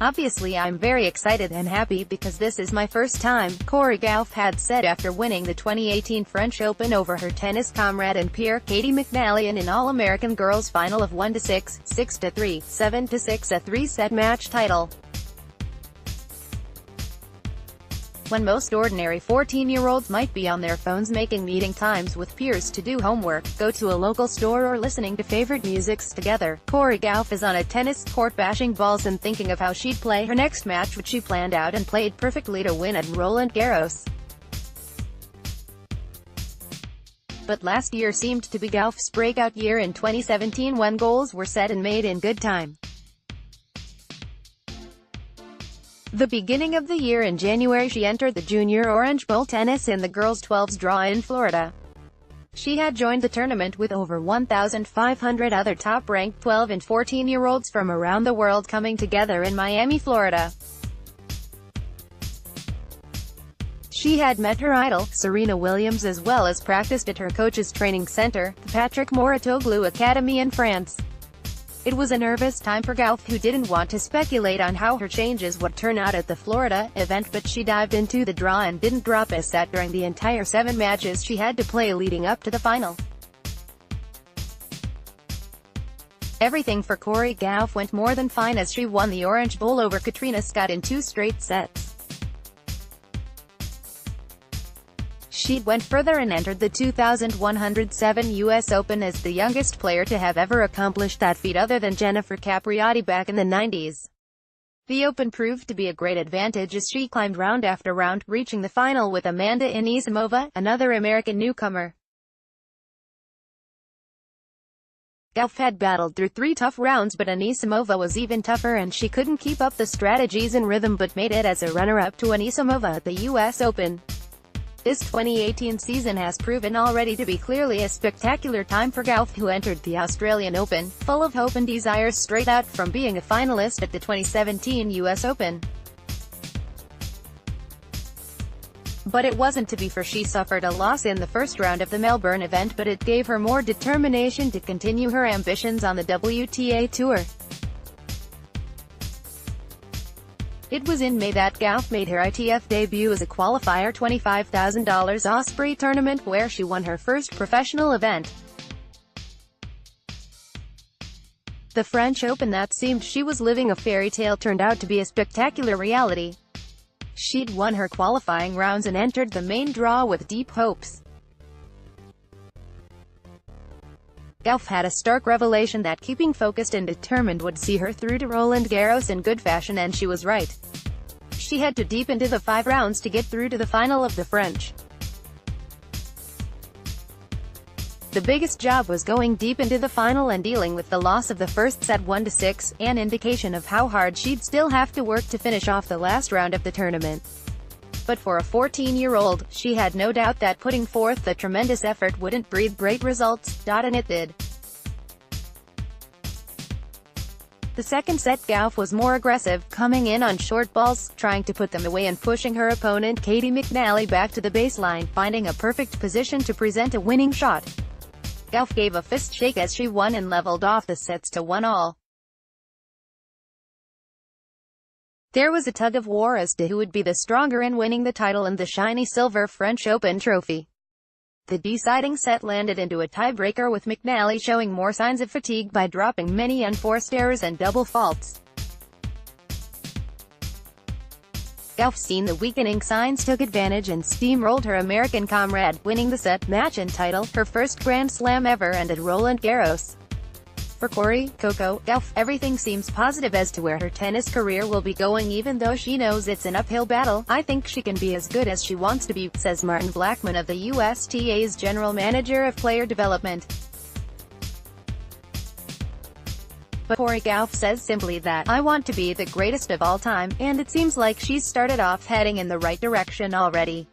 Obviously I'm very excited and happy because this is my first time, Cori Gauff had said after winning the 2018 French Open over her tennis comrade and peer, Caty McNally, in an All-American girls final of 1-6, 6-3, 7-6 a three-set match title. When most ordinary 14-year-olds might be on their phones making meeting times with peers to do homework, go to a local store or listening to favorite musics together, Cori Gauff is on a tennis court bashing balls and thinking of how she'd play her next match, which she planned out and played perfectly to win at Roland Garros. But last year seemed to be Gauff's breakout year in 2017 when goals were set and made in good time. The beginning of the year in January she entered the Junior Orange Bowl tennis in the girls' 12s draw in Florida. She had joined the tournament with over 1,500 other top-ranked 12 and 14-year-olds from around the world coming together in Miami, Florida. She had met her idol, Serena Williams, as well as practiced at her coach's training center, the Patrick Mouratoglou Academy in France. It was a nervous time for Gauff, who didn't want to speculate on how her changes would turn out at the Florida event, but she dived into the draw and didn't drop a set during the entire 7 matches she had to play leading up to the final. Everything for Cori Gauff went more than fine as she won the Orange Bowl over Katrina Scott in 2 straight sets. She went further and entered the 2,107 U.S. Open as the youngest player to have ever accomplished that feat other than Jennifer Capriati back in the 90s. The Open proved to be a great advantage as she climbed round after round, reaching the final with Amanda Anisimova, another American newcomer. Gauff had battled through 3 tough rounds, but Anisimova was even tougher and she couldn't keep up the strategies and rhythm, but made it as a runner-up to Anisimova at the U.S. Open. This 2018 season has proven already to be clearly a spectacular time for Gauff, who entered the Australian Open, full of hope and desires straight out from being a finalist at the 2017 US Open. But it wasn't to be, for she suffered a loss in the first round of the Melbourne event, but it gave her more determination to continue her ambitions on the WTA Tour. It was in May that Gauff made her ITF debut as a qualifier $25,000 Osprey tournament, where she won her first professional event. The French Open that seemed she was living a fairy tale turned out to be a spectacular reality. She'd won her qualifying rounds and entered the main draw with deep hopes. Gauff had a stark revelation that keeping focused and determined would see her through to Roland Garros in good fashion, and she was right. She had to deep into the 5 rounds to get through to the final of the French. The biggest job was going deep into the final and dealing with the loss of the first set 1-6, an indication of how hard she'd still have to work to finish off the last round of the tournament. But for a 14-year-old, she had no doubt that putting forth the tremendous effort wouldn't breed great results, and it did. The second set, Gauff was more aggressive, coming in on short balls, trying to put them away and pushing her opponent Caty McNally back to the baseline, finding a perfect position to present a winning shot. Gauff gave a fist shake as she won and leveled off the sets to 1-all. There was a tug-of-war as to who would be the stronger in winning the title and the shiny silver French Open trophy. The deciding set landed into a tiebreaker, with McNally showing more signs of fatigue by dropping many unforced errors and double faults. Gauff, seeing the weakening signs, took advantage and steamrolled her American comrade, winning the set, match and title, her first Grand Slam ever, and at Roland Garros. For Cori Gauff, everything seems positive as to where her tennis career will be going, even though she knows it's an uphill battle. "I think she can be as good as she wants to be," says Martin Blackman of the USTA's General Manager of Player Development. But Cori Gauff says simply that, "I want to be the greatest of all time," and it seems like she's started off heading in the right direction already.